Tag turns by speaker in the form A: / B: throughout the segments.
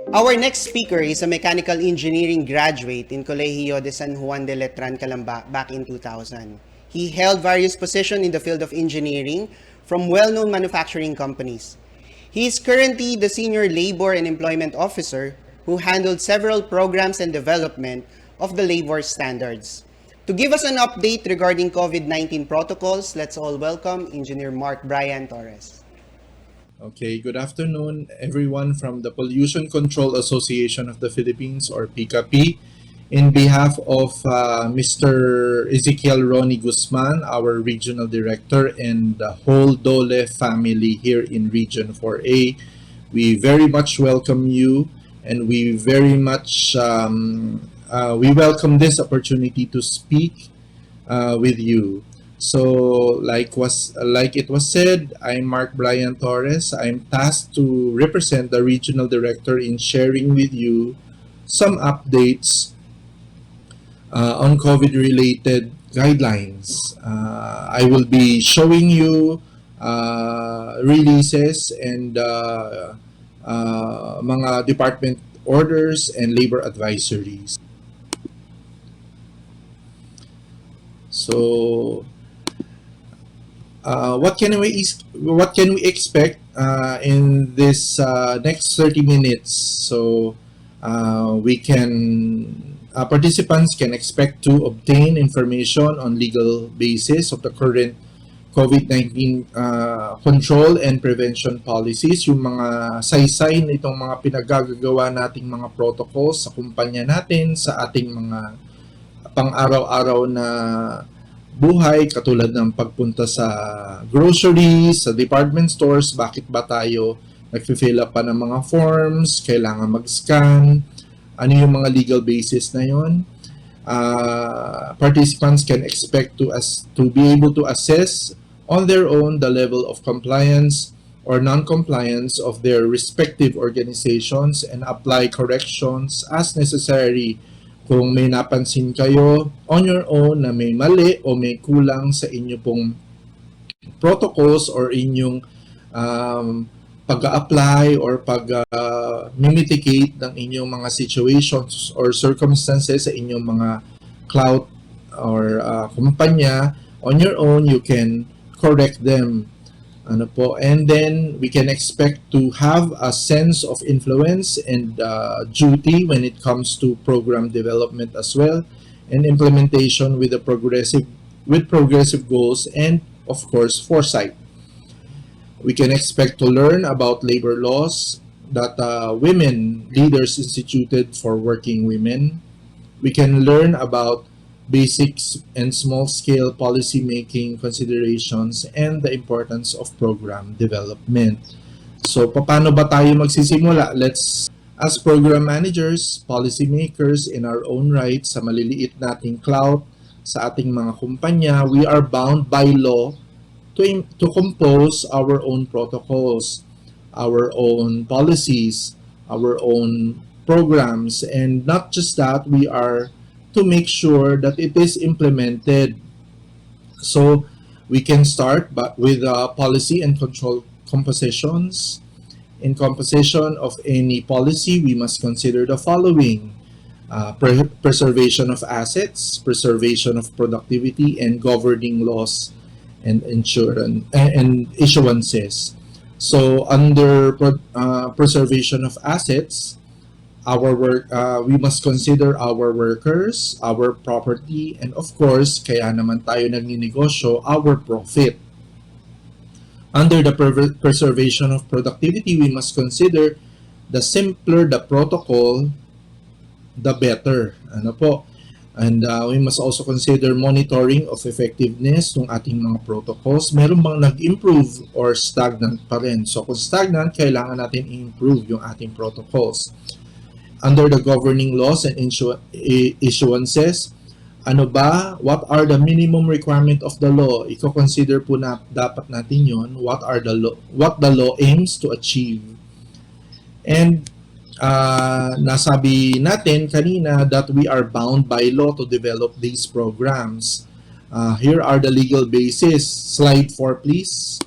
A: Our next speaker is a mechanical engineering graduate in Colegio de San Juan de Letran, Calamba back in 2000. He held various positions in the field of engineering from well-known manufacturing companies. He is currently the Senior Labor and Employment Officer who handled several programs and development of the labor standards. To give us an update regarding COVID-19 protocols, let's all welcome Engineer Mark Brian Torres.
B: Okay, good afternoon, everyone from the Pollution Control Association of the Philippines, or PCAP. In behalf of Mr. Ezekiel Ronnie Guzman, our Regional Director, and the whole Dole family here in Region 4A, we very much welcome you, and we very much we welcome this opportunity to speak with you. So, like it was said, I'm Mark Brian Torres. I'm tasked to represent the regional director in sharing with you some updates on COVID-related guidelines. I will be showing you releases and mga department orders and labor advisories. So, what can we expect in this next 30 minutes? So we can participants can expect to obtain information on legal basis of the current COVID-19 control and prevention policies, yung mga saysay nitong mga pinagagagawa nating mga protocols sa kumpanya natin, sa ating mga pang-araw-araw na buhay, katulad ng pagpunta sa groceries, sa department stores, bakit ba tayo nag-fill up pa ng mga forms, kailangan mag-scan, ano yung mga legal basis na yun. Participants can expect to be able to assess on their own the level of compliance or non-compliance of their respective organizations and apply corrections as necessary kung may napansin kayo on your own na may mali o may kulang sa inyo pong protocols or inyong pag-apply or pag-mitigate ng inyong mga situations or circumstances sa inyong mga cloud or kumpanya, on your own you can correct them. And then we can expect to have a sense of influence and duty when it comes to program development as well, and implementation with progressive goals and of course foresight. We can expect to learn about labor laws that women leaders instituted for working women. We can learn about basics and small-scale policy-making considerations and the importance of program development. So, paano ba tayo magsisimula? As program managers, policymakers in our own right, sa maliliit nating clout, sa ating mga kumpanya, we are bound by law to compose our own protocols, our own policies, our own programs, and not just that, we are to make sure that it is implemented. So we can start with policy and control compositions. In composition of any policy, we must consider the following: preservation of assets, preservation of productivity, and governing laws and insurance and issuances. So under preservation of assets, we must consider our workers, our property, and of course, kaya naman tayo nagninegosyo, our profit. Under the preservation of productivity, we must consider the simpler the protocol, the better. Ano po? And we must also consider monitoring of effectiveness ng ating mga protocols. Meron bang nag-improve or stagnant pa rin? So kung stagnant, kailangan natin i-improve yung ating protocols. Under the governing laws and issuances, what are the minimum requirement of the law? Iko-consider po na dapat natin yon, what the law aims to achieve. And nasabi natin kanina that we are bound by law to develop these programs. Here are the legal basis. Slide 4, please.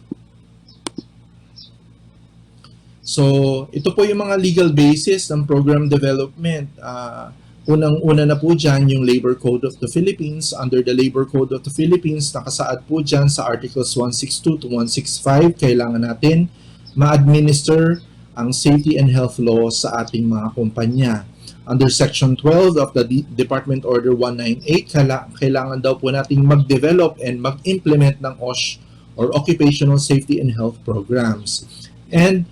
B: So, ito po yung mga legal basis ng program development. Unang-una na po dyan yung Labor Code of the Philippines. Under the Labor Code of the Philippines, nakasaad po dyan sa Articles 162 to 165, kailangan natin ma-administer ang safety and health laws sa ating mga kumpanya. Under Section 12 of the Department Order 198, kailangan daw po nating mag-develop and mag-implement ng OSH or Occupational Safety and Health Programs. And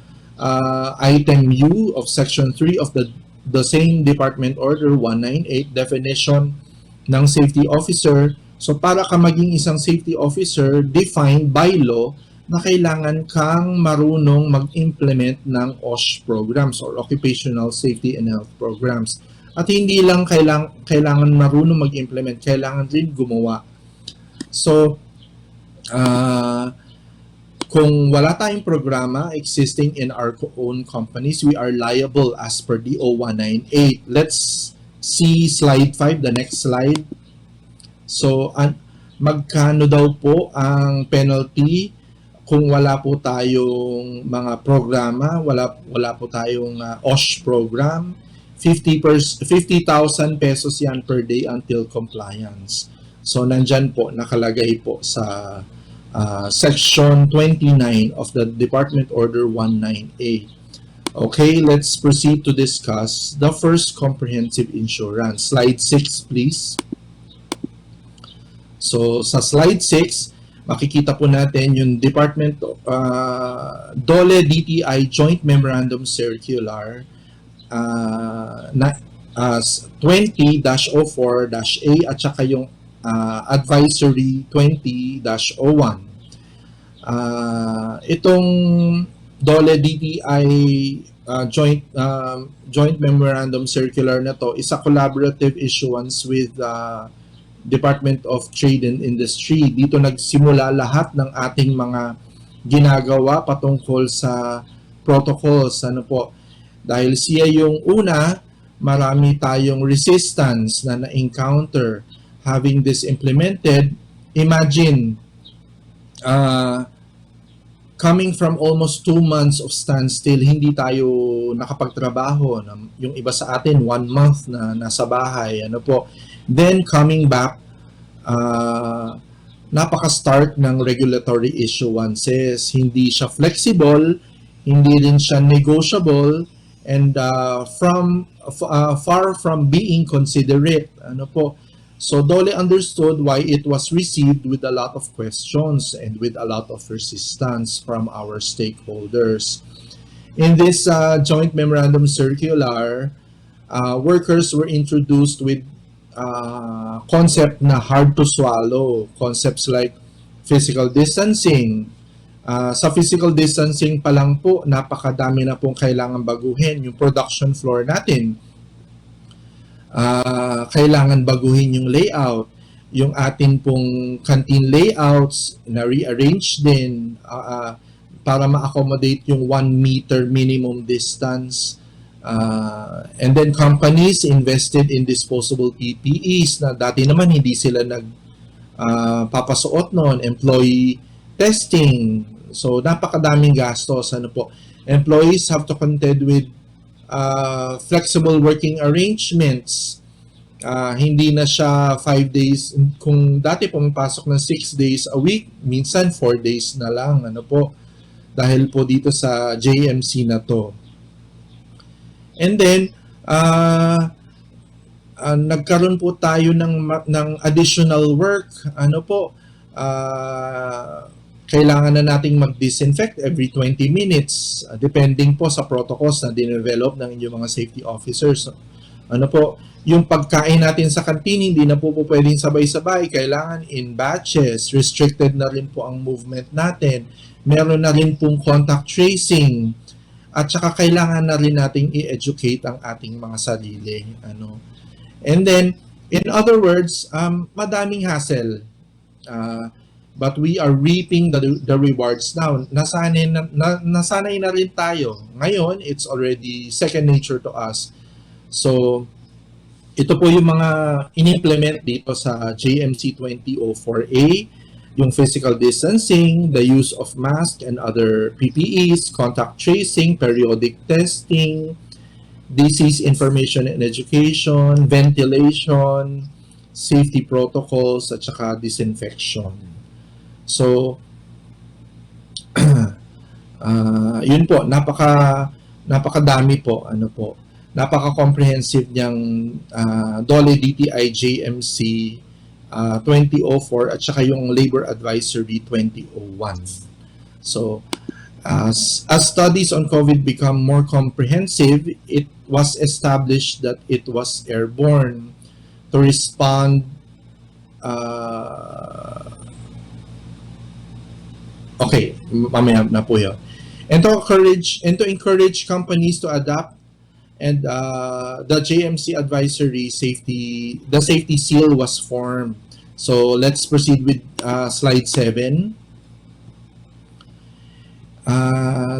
B: item U of Section 3 of the same Department Order 198, definition ng safety officer. So para ka maging isang safety officer, defined by law na kailangan kang marunong mag-implement ng OSH programs or Occupational Safety and Health Programs. At hindi lang kailangan marunong mag-implement, kailangan rin gumawa. So, kung wala tayong programa existing in our own companies, we are liable as per DO 198. Let's see slide 5, the next slide. So, magkano daw po ang penalty kung wala po tayong mga programa, wala po tayong OSH program? 50,000 pesos yan per day until compliance. So, nandyan po, nakalagay po sa Section 29 of the Department Order 198. Okay, let's proceed to discuss the first comprehensive insurance. Slide 6, please. So, sa slide 6, makikita po natin yung Department DOLE DTI Joint Memorandum Circular 20-04-A at saka yung Advisory 20-01. Itong DOLE DTI Joint Memorandum Circular na to is a collaborative issuance with Department of Trade and Industry. Dito nagsimula lahat ng ating mga ginagawa patungkol sa protocols. Ano po? Dahil siya yung una, marami tayong resistance na na-encounter. Having this implemented, imagine, coming from almost 2 months of standstill, hindi tayo nakapagtrabaho. Yung iba sa atin, 1 month na nasa bahay. Ano po? Then, coming back, napaka-start ng regulatory issuances. Hindi siya flexible, hindi rin siya negotiable, and far from being considerate. Ano po? So DOLE understood why it was received with a lot of questions and with a lot of resistance from our stakeholders. In this joint memorandum circular, workers were introduced with concept na hard to swallow. Concepts like physical distancing. Sa physical distancing pa lang po, napakadami na pong kailangan baguhin. Yung production floor natin, kailangan baguhin yung layout. Yung atin pong canteen layouts, na-rearrange din para ma-accommodate yung 1 meter minimum distance. And then companies invested in disposable PPEs na dati naman hindi sila papasuot noon. Employee testing. So, napakadaming gastos. Ano po? Employees have to contend with flexible working arrangements. Hindi na siya 5 days. Kung dati pumapasok ng 6 days a week, minsan 4 days na lang. Ano po? Dahil po dito sa JMC na to. And then, nagkaroon po tayo ng additional work. Ano po? Kailangan na nating mag-disinfect every 20 minutes, depending po sa protocols na dinevelop ng inyong mga safety officers. Ano po, yung pagkain natin sa canteen, hindi na po pwedeng sabay-sabay. Kailangan in batches. Restricted na rin po ang movement natin. Meron na rin pong contact tracing. At saka kailangan na rin nating i-educate ang ating mga sarili. Ano. And then, in other words, madaming hassle. But we are reaping the rewards now. Nasanay na rin tayo. Ngayon, it's already second nature to us. So, ito po yung mga in-implement dito sa JMC 2004A. yung physical distancing, the use of mask and other PPEs, contact tracing, periodic testing, disease information and education, ventilation, safety protocols, at saka disinfection. So, yun po, napakadami po, napaka-comprehensive niyang DOLE DTI JMC 2004 at saka yung Labor Advisory 2001. So, as studies on COVID become more comprehensive, it was established that it was airborne to respond okay, mamaya na po yun. And to encourage companies to adapt, and the JMC advisory the safety seal was formed. So let's proceed with slide 7.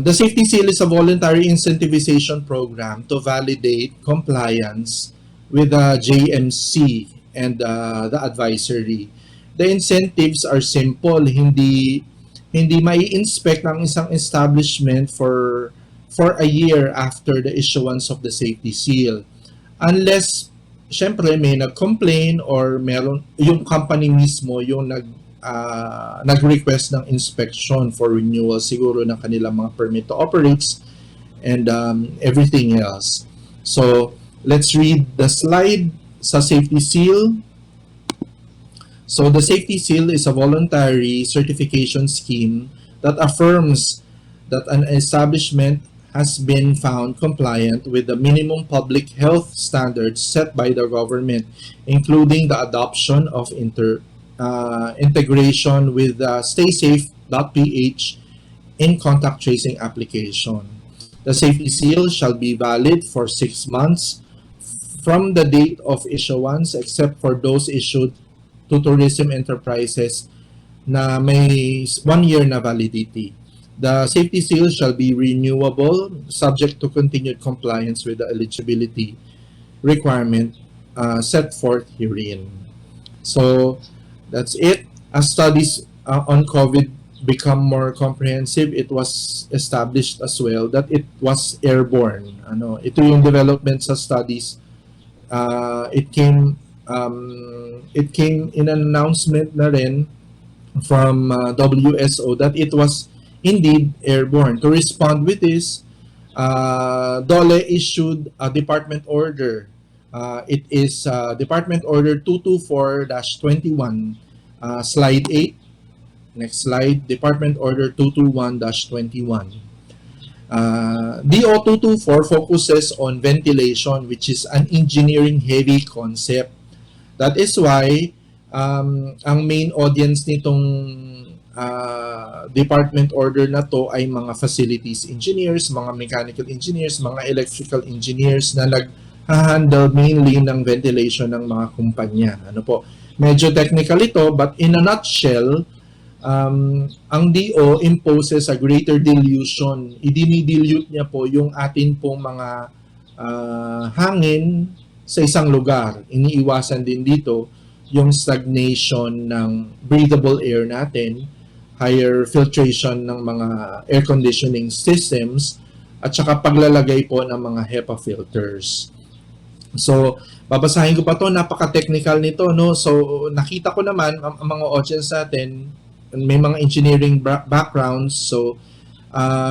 B: The safety seal is a voluntary incentivization program to validate compliance with the JMC and the advisory. The incentives are simple. Hindi mai-inspect ang isang establishment for a year after the issuance of the safety seal. Unless, syempre, may nag-complain or meron, yung company mismo yung nag-request ng inspection for renewal siguro ng kanilang mga permit to operates and everything else. So, let's read the slide sa safety seal. So the safety seal is a voluntary certification scheme that affirms that an establishment has been found compliant with the minimum public health standards set by the government, including the adoption of integration with StaySafe.ph in contact tracing application. The safety seal shall be valid for 6 months from the date of issuance, except for those issued to tourism enterprises na may 1 year na validity. The safety seal shall be renewable subject to continued compliance with the eligibility requirement set forth herein. So that's it. As studies on COVID become more comprehensive, it was established as well that it was airborne. Ito yung development sa studies. It came in an announcement na rin from WSO that it was indeed airborne. To respond with this, DOLE issued a department order. It is Department Order 224-21, slide 8. Next slide, Department Order 221-21. DO 224 focuses on ventilation, which is an engineering-heavy concept. That is why ang main audience nitong department order na to ay mga facilities engineers, mga mechanical engineers, mga electrical engineers na nag-handle mainly ng ventilation ng mga kumpanya. Medyo technical ito, but in a nutshell, ang DO imposes a greater dilution. Idinidilute niya po yung atin pong mga hangin sa isang lugar. Iniiwasan din dito yung stagnation ng breathable air natin, higher filtration ng mga air conditioning systems, at saka paglalagay po ng mga HEPA filters. So, babasahin ko pa to, napaka-technical nito, no? So, nakita ko naman, ang mga audience natin, may mga engineering backgrounds, so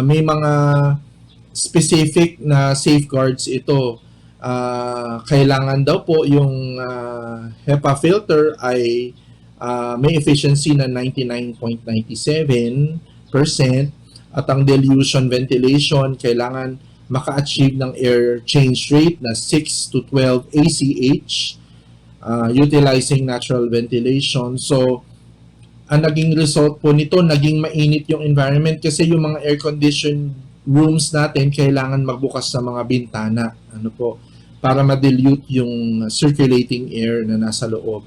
B: may mga specific na safeguards ito. Kailangan daw po yung HEPA filter ay may efficiency na 99.97% at ang dilution ventilation kailangan maka-achieve ng air change rate na 6 to 12 ACH utilizing natural ventilation. So, ang naging result po nito, naging mainit yung environment kasi yung mga air-conditioned rooms natin kailangan magbukas sa mga bintana. Para ma-dilute yung circulating air na nasa loob.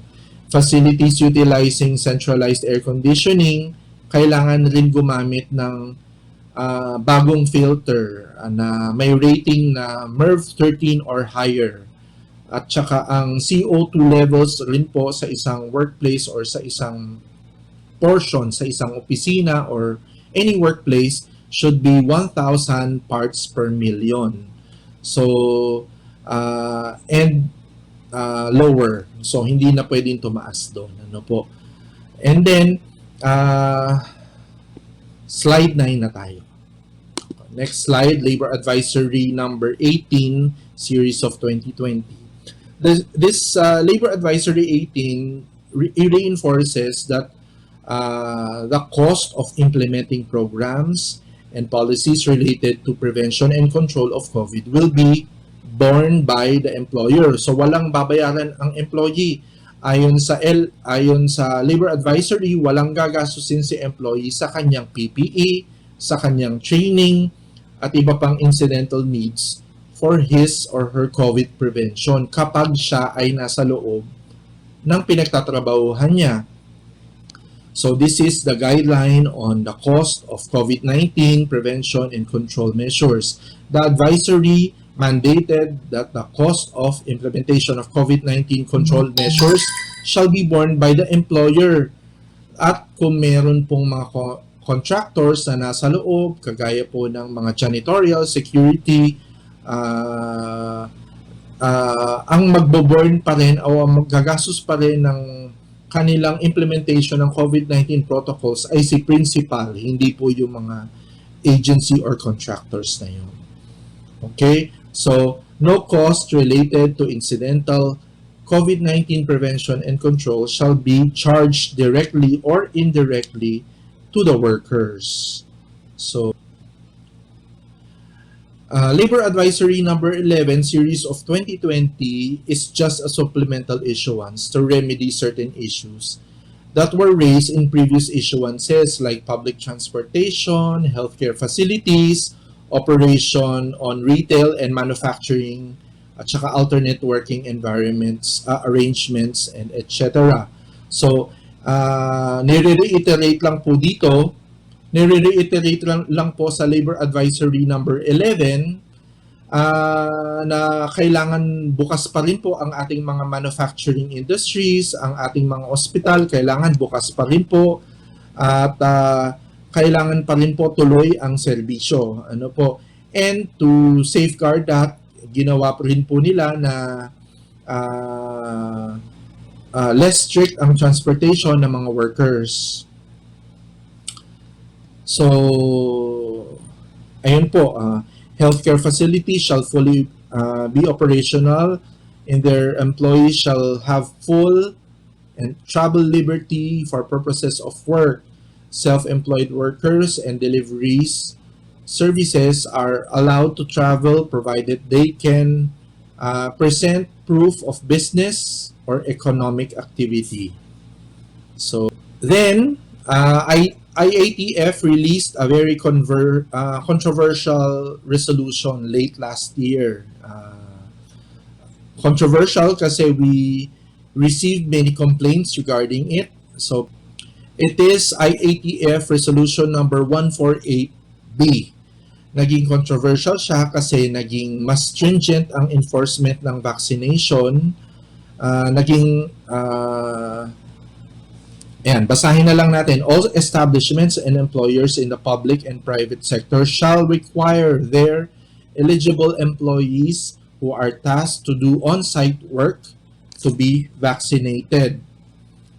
B: Facilities utilizing centralized air conditioning, kailangan rin gumamit ng bagong filter na may rating na MERV 13 or higher. At saka ang CO2 levels rin po sa isang workplace or sa isang portion sa isang opisina or any workplace should be 1,000 parts per million. So, and lower. So, hindi na pwedeng tumaas doon. Ano po? And then, slide 9 na tayo. Next slide, Labor Advisory number 18, series of 2020. This Labor Advisory 18 reinforces that the cost of implementing programs and policies related to prevention and control of COVID will be borne by the employer. So walang babayaran ang employee. Ayon sa Labor Advisory, walang gagastusin si employee sa kanyang PPE, sa kanyang training, at iba pang incidental needs for his or her COVID prevention kapag siya ay nasa loob ng pinagtatrabahuhan niya. So this is the guideline on the cost of COVID-19 prevention and control measures. The advisory mandated that the cost of implementation of COVID-19 control measures shall be borne by the employer. At kung meron pong mga contractors na nasa loob, kagaya po ng mga janitorial, security, ang magbo-born pa rin o magagastos pa rin ng kanilang implementation ng COVID-19 protocols ay si principal, hindi po yung mga agency or contractors na yun. Okay? So, no cost related to incidental COVID-19 prevention and control shall be charged directly or indirectly to the workers. So, Labor Advisory number 11, series of 2020 is just a supplemental issuance to remedy certain issues that were raised in previous issuances like public transportation, healthcare facilities, operation on retail and manufacturing, at saka alternate working environments, arrangements, and etc. So, nire-reiterate lang po dito, lang po sa Labor Advisory number 11 na kailangan bukas pa rin po ang ating mga manufacturing industries, ang ating mga ospital, kailangan bukas pa rin po at kailangan pa rin po tuloy ang serbisyo. Ano po? And to safeguard that, ginawa po rin po nila na less strict ang transportation ng mga workers. So, ayun po, healthcare facilities shall fully be operational and their employees shall have full and travel liberty for purposes of work. Self-employed workers and deliveries services are allowed to travel provided they can present proof of business or economic activity. So then, IATF released a very controversial resolution late last year. Controversial kasi we received many complaints regarding it. So it is IATF resolution number 148B. Naging controversial siya kasi naging mas stringent ang enforcement ng vaccination. Basahin na lang natin. All establishments and employers in the public and private sector shall require their eligible employees who are tasked to do on-site work to be vaccinated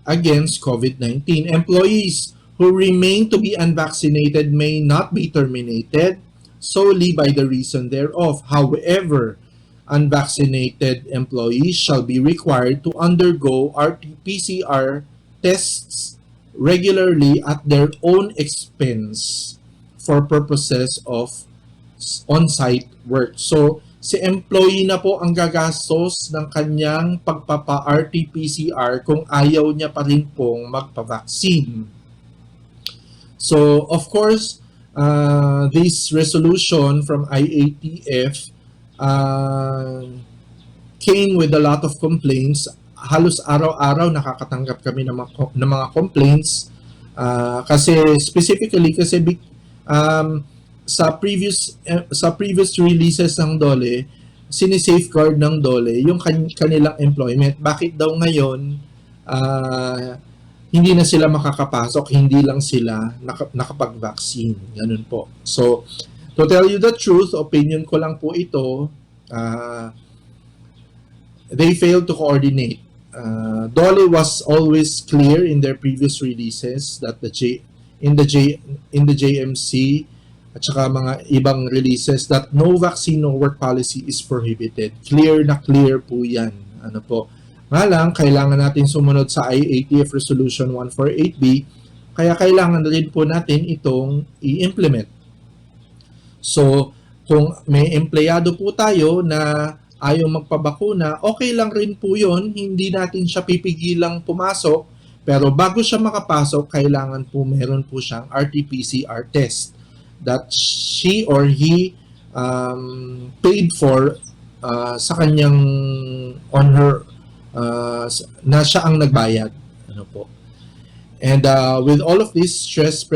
B: against COVID-19. Employees who remain to be unvaccinated may not be terminated solely by the reason thereof. However, unvaccinated employees shall be required to undergo RT-PCR tests regularly at their own expense for purposes of on-site work. So, si employee na po ang gagastos ng kanyang pagpapa-RT-PCR kung ayaw niya pa rin pong magpa-vaccine. So, of course, this resolution from IATF came with a lot of complaints. Halos araw-araw nakakatanggap kami ng mga complaints kasi specifically sa previous releases ng DOLE, sinisafeguard ng DOLE yung kanilang employment. Bakit daw ngayon hindi na sila makakapasok, hindi lang sila nakapag-vaccine. Ganun po. So, to tell you the truth, opinion ko lang po ito, they failed to coordinate. DOLE was always clear in their previous releases that in the JMC at saka mga ibang releases that no vaccine, no work policy is prohibited. Clear na clear po yan. Ano po. Nga lang, kailangan natin sumunod sa IATF Resolution 148B, kaya kailangan na rin po natin itong i-implement. So, kung may empleyado po tayo na ayaw magpabakuna, okay lang rin po yun. Hindi natin siya pipigilang pumasok. Pero bago siya makapasok, kailangan po meron po siyang RT-PCR test that she or he paid for sa kanyang on her na siya ang nagbayad. Ano po. And with all of these stress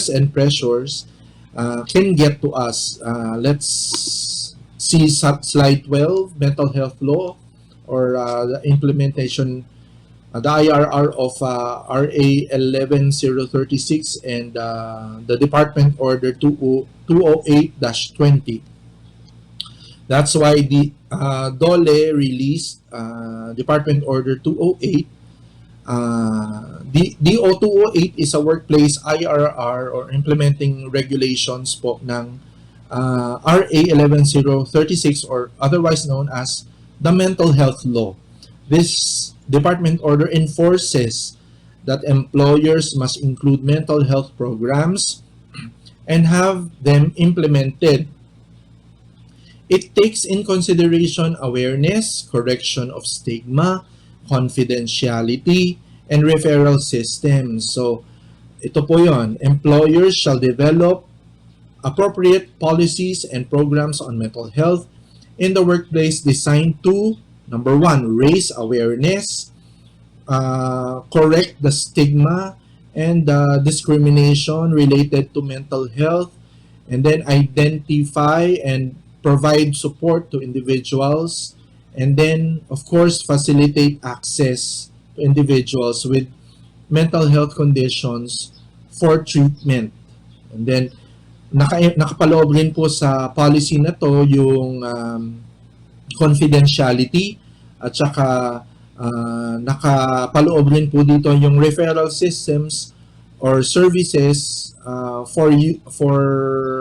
B: and pressures can get to us. Let's see slide 12, mental health law, or the implementation, the IRR of RA 11036 and the Department Order 208-20. That's why the DOLE released Department Order 208. The DO208 is a workplace IRR or implementing regulations po ng RA 11036 or otherwise known as the mental health law. This department order enforces that employers must include mental health programs and have them implemented. It takes in consideration awareness, correction of stigma, confidentiality, and referral systems. So, ito po yon. Employers shall develop appropriate policies and programs on mental health in the workplace designed to, number one, raise awareness, correct the stigma and discrimination related to mental health, and then identify and provide support to individuals, and then, of course, facilitate access to individuals with mental health conditions for treatment. And then, nakapaloob rin po sa policy na to yung confidentiality at saka nakapaloob rin po dito yung referral systems or services for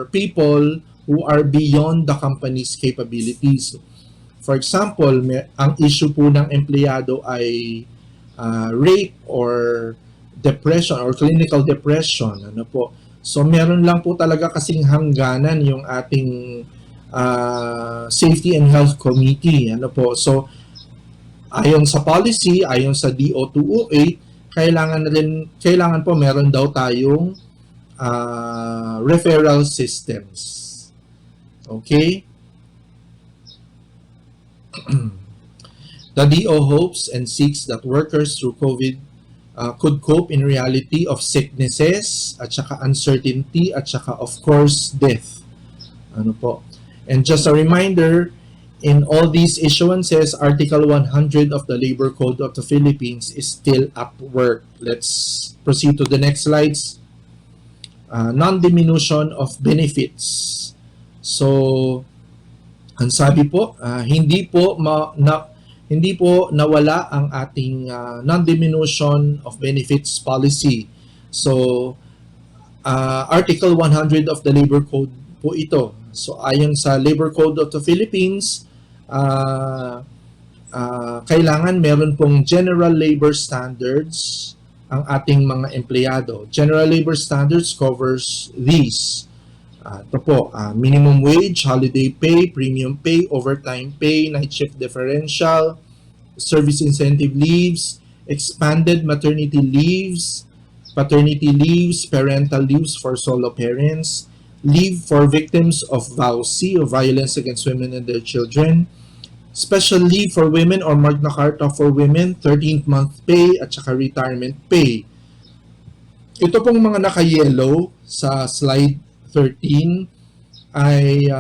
B: people who are beyond the company's capabilities. For example, ang issue po ng empleyado ay rape or depression or clinical depression. Ano po? So meron lang po talaga kasing hangganan yung ating Safety and Health Committee. Ano po? So ayon sa policy, ayon sa DO208, kailangan po meron daw tayong referral systems. Okay? The DO hopes and seeks that workers through COVID could cope in reality of sicknesses at saka uncertainty at saka of course death. Ano po? And just a reminder, in all these issuances, Article 100 of the Labor Code of the Philippines is still at work. Let's proceed to the next slides. Non-diminution of benefits. So, ang sabi po, hindi po nawala ang ating non-diminution of benefits policy. So, Article 100 of the Labor Code po ito. So, ayon sa Labor Code of the Philippines, kailangan meron pong general labor standards ang ating mga empleyado. General labor standards covers these. Ito po, minimum wage, holiday pay, premium pay, overtime pay, night shift differential, service incentive leaves, expanded maternity leaves, paternity leaves, parental leaves for solo parents, leave for victims of VAUC, or violence against women and their children, special leave for women or Magna Carta for women, 13th month pay, at saka retirement pay. Ito pong mga naka-yellow sa slide 13 ay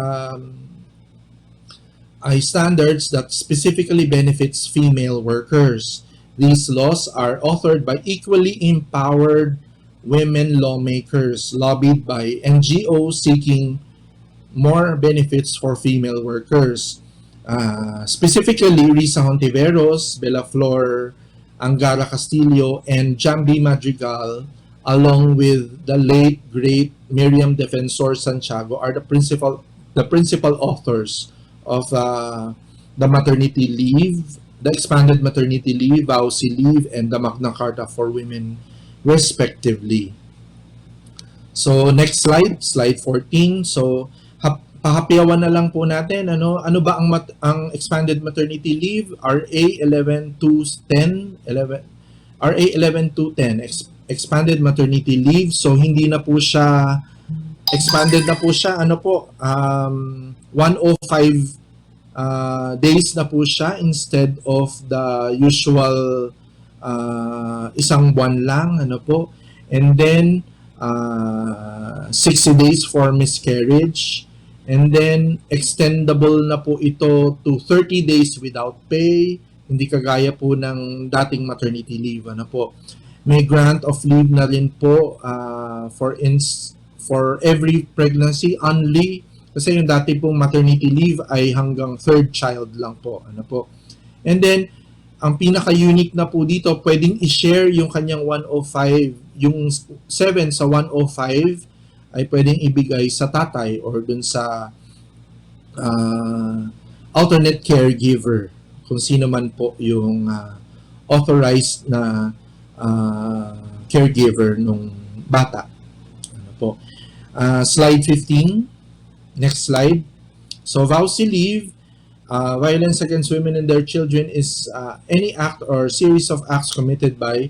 B: standards that specifically benefits female workers. These laws are authored by equally empowered women lawmakers lobbied by NGOs seeking more benefits for female workers. Specifically, Risa Hontiveros, Bella Flor, Angara Castillo, and Jambi Madrigal, along with the late great Miriam Defensor Santiago, are the principal authors of the maternity leave, the expanded maternity leave, VAUSI leave, and the Magna Carta for Women, respectively. So next slide, slide 14. So pahapyawan na lang po natin ano ba ang expanded maternity leave, RA 11210 11 RA 11210 expanded maternity leave. So hindi na po siya expanded, na po siya 105 days na po siya instead of the usual isang buwan lang, and then 60 days for miscarriage, and then extendable na po ito to 30 days without pay, hindi kagaya po ng dating maternity leave. May grant of leave na rin po for every pregnancy only, kasi yung dati pong maternity leave ay hanggang third child lang po. And then ang pinaka-unique na po dito, pwedeng i-share yung kanyang 105, yung 7 sa 105 ay pwedeng ibigay sa tatay or dun sa alternate caregiver, kung sino man po yung authorized na caregiver nung bata. Slide 15. Next slide. So VAUSI leave, violence against women and their children is any act or series of acts committed by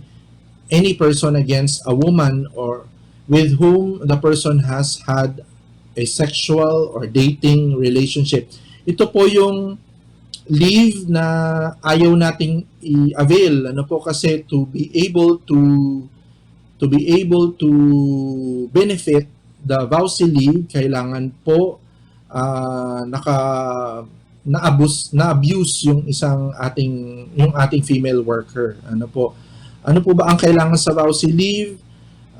B: any person against a woman or with whom the person has had a sexual or dating relationship. Ito po yung leave na ayaw nating i-avail, kasi to be able to benefit the VAUSI leave, kailangan po na-abuse yung ating female worker. Ano po ba ang kailangan sa VAUSI leave?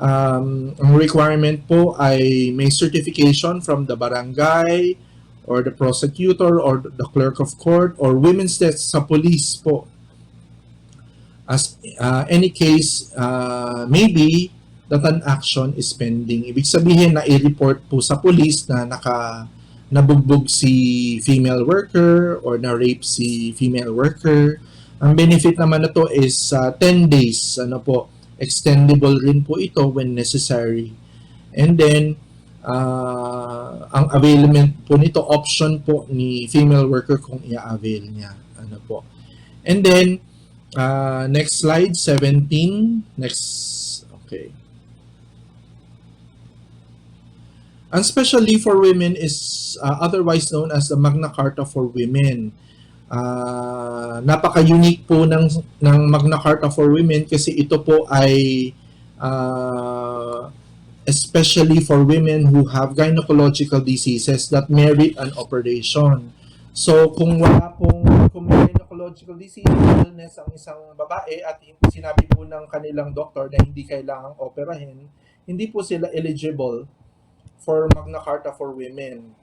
B: Ang requirement po ay may certification from the barangay or the prosecutor or the clerk of court or women's desk sa police po. As any case maybe that an action is pending. Ibig sabihin na i-report po sa police na nabugbog si female worker or na-rape si female worker. Ang benefit naman na to is 10 days. Extendable rin po ito when necessary. And then, ang availment po nito, option po ni female worker kung i-avail niya. And then, next slide, 17. Okay. And especially for women is otherwise known as the Magna Carta for Women. Napaka-unique po ng Magna Carta for Women kasi ito po ay especially for women who have gynecological diseases that merit an operation. So kung may gynecological disease, illness ang isang babae at sinabi po ng kanilang doktor na hindi kailangang operahin, hindi po sila eligible for Magna Carta for Women.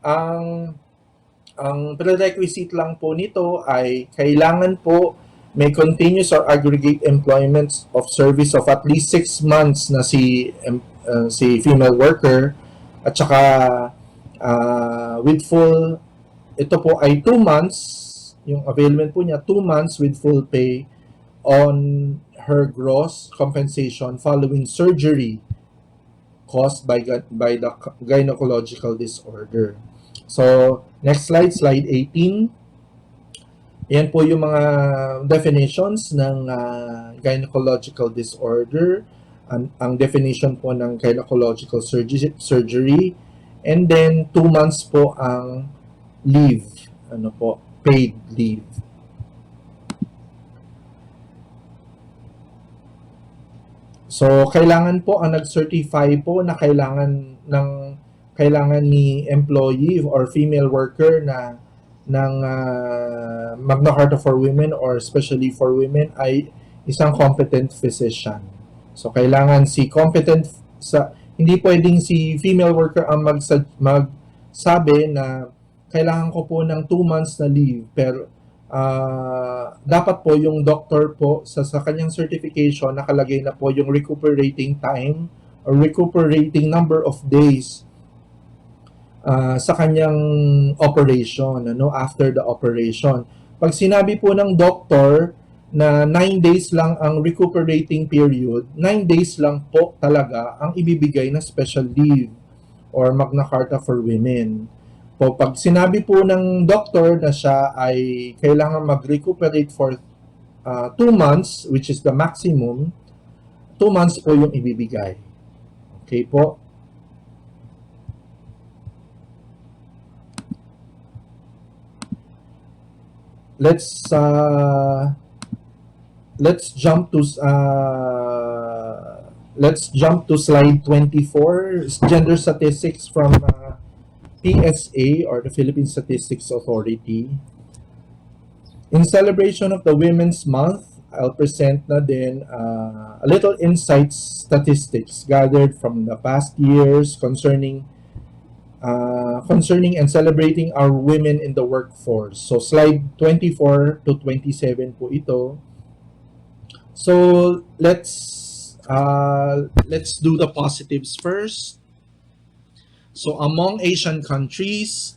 B: Ang prerequisite lang po nito ay kailangan po may continuous or aggregate employment of service of at least 6 months na si female worker, at saka with full, ito po ay 2 months, yung availment po niya 2 months with full pay on her gross compensation following surgery caused by the gynecological disorder. So, next slide, slide 18. Yan po yung mga definitions ng gynecological disorder. Ang definition po ng gynecological surgery. And then, 2 months po ang leave. Paid leave. So, kailangan po ang nag-certify po na kailangan ni employee or female worker na Magna Carta for Women or especially for women ay isang competent physician. So kailangan si competent sa hindi pwedeng si female worker ang magsabi na kailangan ko po ng 2 months na leave, pero dapat po yung doctor po sa kanyang certification nakalagay na po yung recuperating time or recuperating number of days sa kanyang operation, after the operation. Pag sinabi po ng doctor na 9 days lang ang recuperating period, 9 days lang po talaga ang ibibigay na special leave or Magna Carta for Women. Po, pag sinabi po ng doctor na siya ay kailangan mag-recuperate for 2 months, which is the maximum, 2 months po yung ibibigay. Okay po? Let's jump to slide 24, gender statistics from PSA or the Philippine Statistics Authority. In celebration of the Women's Month, I'll present na din a little insights statistics gathered from the past years concerning and celebrating our women in the workforce. So slide 24 to 27 po ito. So let's do the positives first. So among Asian countries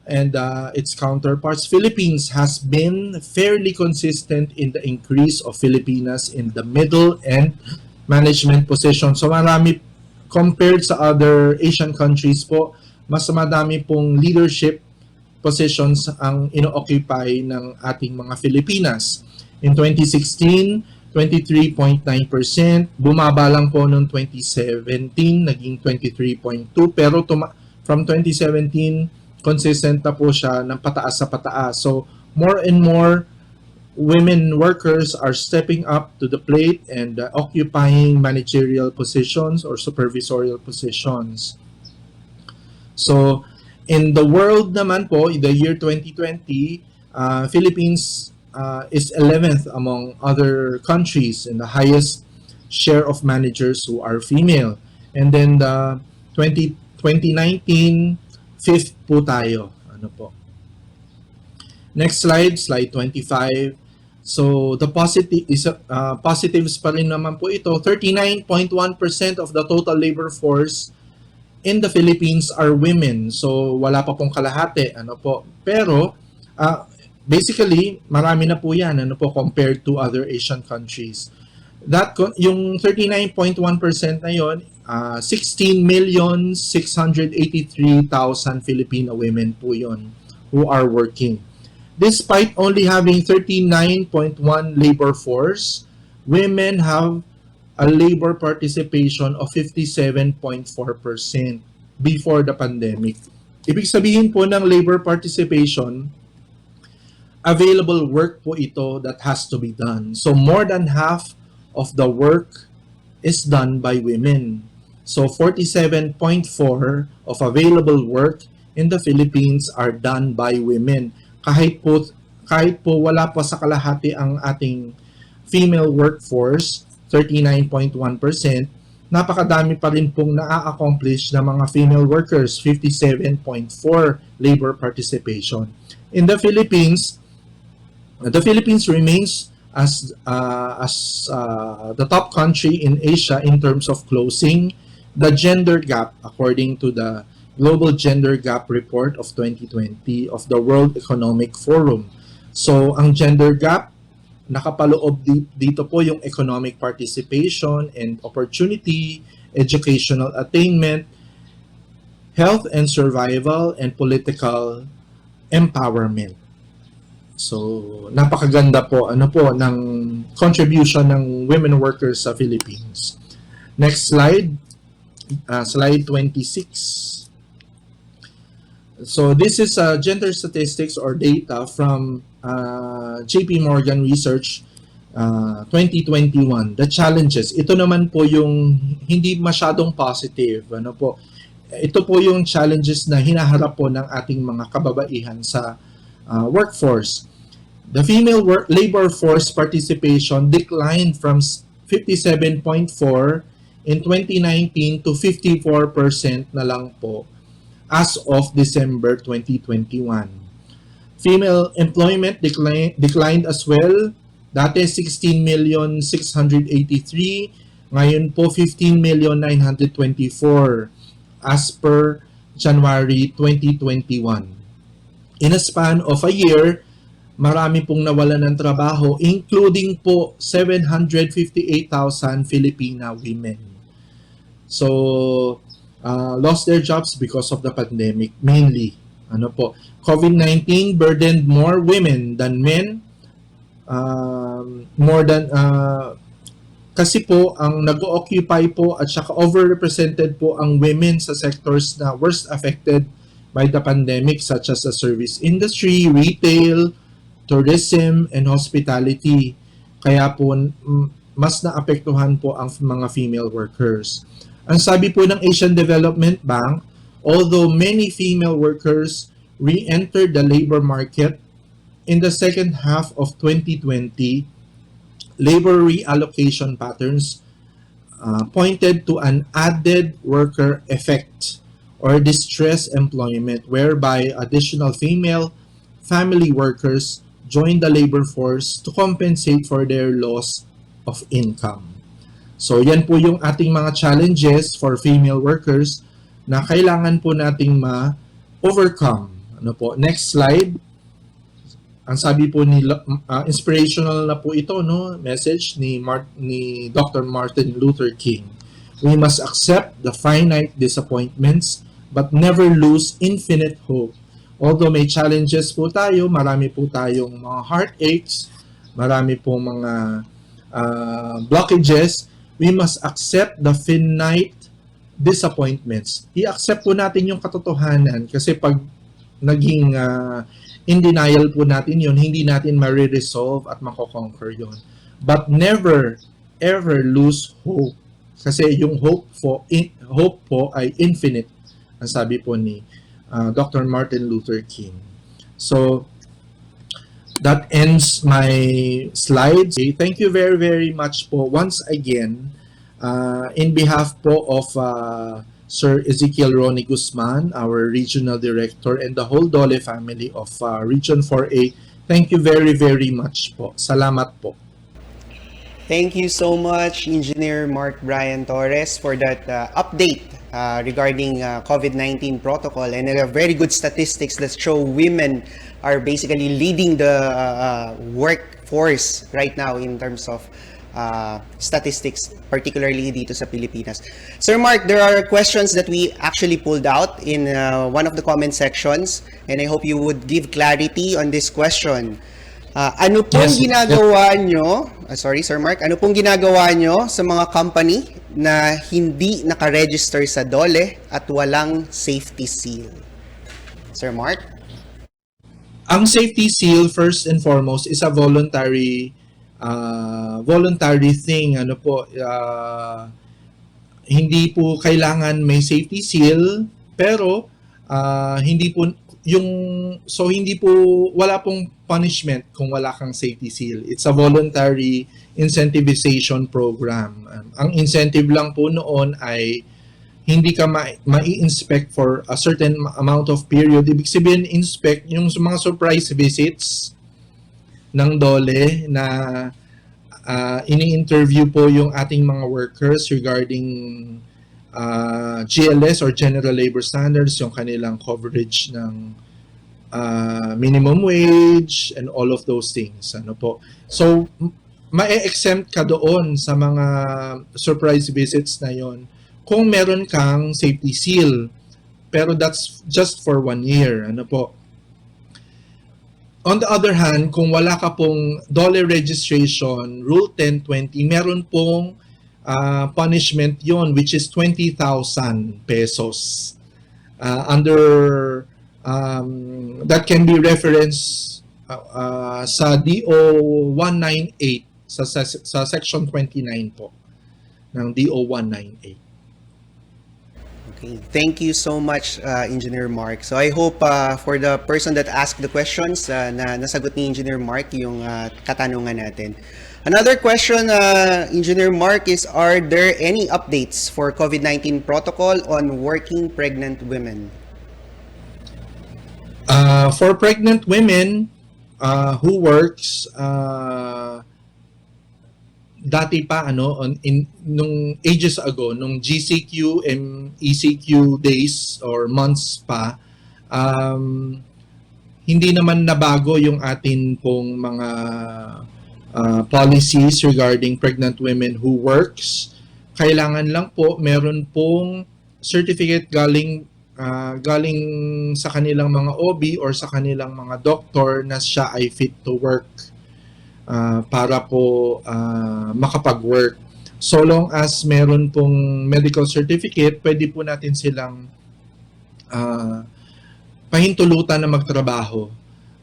B: and its counterparts, Philippines has been fairly consistent in the increase of Filipinas in the middle and management position. So marami compared sa other Asian countries po, mas madami pong leadership positions ang ino-occupy ng ating mga Filipinas. In 2016, 23.9%, bumaba lang po noong 2017, naging 23.2%, pero from 2017, consistent na po siya ng pataas sa pataas. So, more and more women workers are stepping up to the plate and occupying managerial positions or supervisorial positions. So, in the world naman po, in the year 2020, Philippines is 11th among other countries in the highest share of managers who are female. And then the 2019, 5th po tayo. Ano po? Next slide, slide 25. So the positives pa rin naman po ito. 39.1% of the total labor force in the Philippines are women. So wala pa pong kalahati. Ano po? Pero basically, marami na po yan, compared to other Asian countries. Yung 39.1% na yon, 16,683,000 Filipino women po yon who are working. Despite only having 39.1 labor force, women have a labor participation of 57.4% before the pandemic. Ibig sabihin po ng labor participation, available work po ito that has to be done. So more than half of the work is done by women. So 47.4 of available work in the Philippines are done by women. Kahit po wala pa sa kalahati ang ating female workforce, 39.1%, napakadami pa rin pong na-accomplish ng mga female workers, 57.4 labor participation. In the Philippines remains as the top country in Asia in terms of closing the gender gap according to the Global Gender Gap Report of 2020 of the World Economic Forum. So, ang gender gap, nakapaloob dito po yung economic participation and opportunity, educational attainment, health and survival, and political empowerment. So, napakaganda po ng contribution ng women workers sa Philippines. Next slide, slide 26. So, this is gender statistics or data from JP Morgan Research 2021. The challenges. Ito naman po yung hindi masyadong positive. Ito po yung challenges na hinaharap po ng ating mga kababaihan sa workforce. The female labor force participation declined from 57.4 in 2019 to 54% na lang po as of December 2021. Female employment declined as well. Dati 16,683,000, ngayon po 15,924,000 as per January 2021. In a span of a year, marami pong nawalan ng trabaho, including po 758,000 Filipina women. So, lost their jobs because of the pandemic, mainly. COVID-19 burdened more women than men. Kasi po, ang nag-occupy po at saka overrepresented po ang women sa sectors na worst affected by the pandemic, such as the service industry, retail, tourism, and hospitality. Kaya po, mas naapektuhan po ang mga female workers. Ang sabi po ng Asian Development Bank, although many female workers re-entered the labor market in the second half of 2020, labor reallocation patterns pointed to an added worker effect or distress employment, whereby additional female family workers join the labor force to compensate for their loss of income. So yan po yung ating mga challenges for female workers na kailangan po nating ma-overcome. Next slide. Ang sabi po ni inspirational na po ito, message ni Dr. Martin Luther King. We must accept the finite disappointments but never lose infinite hope. Although may challenges po tayo, marami po tayong mga heartaches, marami po mga blockages, we must accept the finite disappointments. I-accept po natin yung katotohanan kasi pag naging in denial po natin yun, hindi natin ma-resolve at mako-conquer yun. But never, ever lose hope. Kasi yung hope po ay infinite. Ang sabi po ni Dr. Martin Luther King. So, that ends my slides. Thank you very, very much po once again in behalf po of Sir Ezekiel Ronnie Guzman, our Regional Director, and the whole Dole family of Region 4A. Thank you very, very much po. Salamat po.
A: Thank you so much, Engineer Mark Brian Torres, for that update regarding COVID-19 protocol and very good statistics that show women are basically leading the workforce right now in terms of statistics, particularly dito sa Pilipinas. Sir Mark, there are questions that we actually pulled out in one of the comment sections, and I hope you would give clarity on this question. Ano pong ginagawa nyo, sorry Sir Mark, ano pong ginagawa nyo sa mga company na hindi nakaregister sa DOLE at walang safety seal? Sir Mark?
B: Ang safety seal, first and foremost, is a voluntary thing. Hindi po kailangan may safety seal, pero hindi po wala pong punishment kung wala kang safety seal. It's a voluntary incentivization program. Ang incentive lang po noon ay hindi ka mai-inspect for a certain amount of period. Ibig sabihin, inspect yung mga surprise visits ng DOLE na ini-interview po yung ating mga workers regarding GLS or General Labor Standards, yung kanilang coverage ng minimum wage and all of those things. So, ma-exempt ka doon sa mga surprise visits na yon kung meron kang safety seal. Pero that's just for 1 year. On the other hand, kung wala ka pong DOLE registration, Rule 1020, meron pong punishment yon, which is 20,000 pesos. That can be referenced sa DO 198, sa section 29 po ng DO 198.
A: Okay. Thank you so much, Engineer Mark. So I hope for the person that asked the questions, na nasagot ni Engineer Mark yung katanungan natin. Another question, Engineer Mark, is are there any updates for COVID-19 protocol on working pregnant women?
B: For pregnant women who works dati pa nung ages ago, nung GCQ and ECQ days or months pa, hindi naman nabago yung atin pong mga policies regarding pregnant women who works. Kailangan lang po meron pong certificate galing sa kanilang mga OB or sa kanilang mga doktor na siya ay fit to work para po makapag-work. So long as meron pong medical certificate, pwede po natin silang pahintulutan na magtrabaho.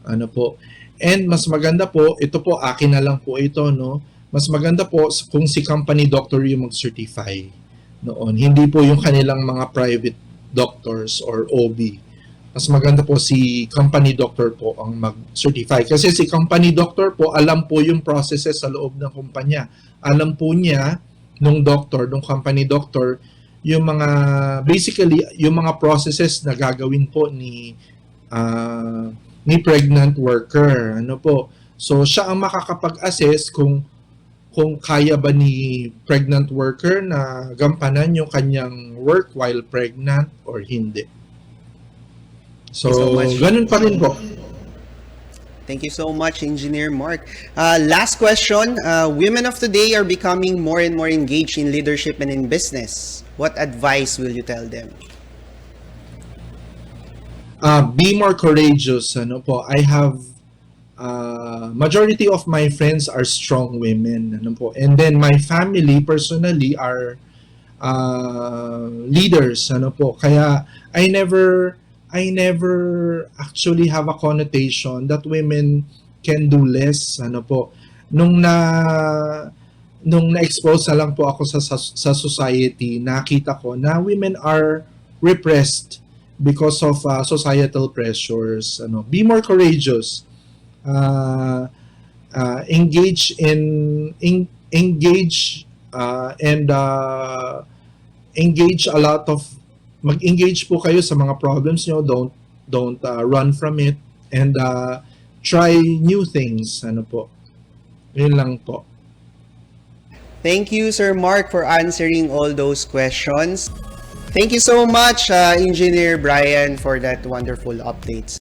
B: Ano po? And mas maganda po, ito po, akin na lang po ito, no? Mas maganda po kung si company doctor yung mag-certify noon. Hindi po yung kanilang mga private doctors or OB. Mas maganda po si company doctor po ang mag-certify. Kasi si company doctor po, alam po yung processes sa loob ng kumpanya. Alam po niya, nung company doctor, yung mga, basically, yung mga processes na gagawin po ni pregnant worker. Ano po? So, siya ang makakapag-assess kung kaya ba ni pregnant worker na gampanan yung kanyang work while pregnant or hindi. So ganun pa rin po.
A: Thank you so much, Engineer Mark. Last question. Women of today are becoming more and more engaged in leadership and in business. What advice will you tell them?
B: Be more courageous. Ano po? I have majority of my friends are strong women. Ano po? And then my family personally are leaders. Ano po? Kaya I never actually have a connotation that women can do less. Ano po? Nung na-expose na lang po ako sa society, nakita ko na women are repressed because of societal pressures. Ano, be more courageous. Engage a lot of mag-engage po kayo sa mga problems nyo. Don't run from it and try new things. Ano po? Yun lang po.
A: Thank you, Sir Mark, for answering all those questions. Thank you so much, Engineer Brian, for that wonderful updates.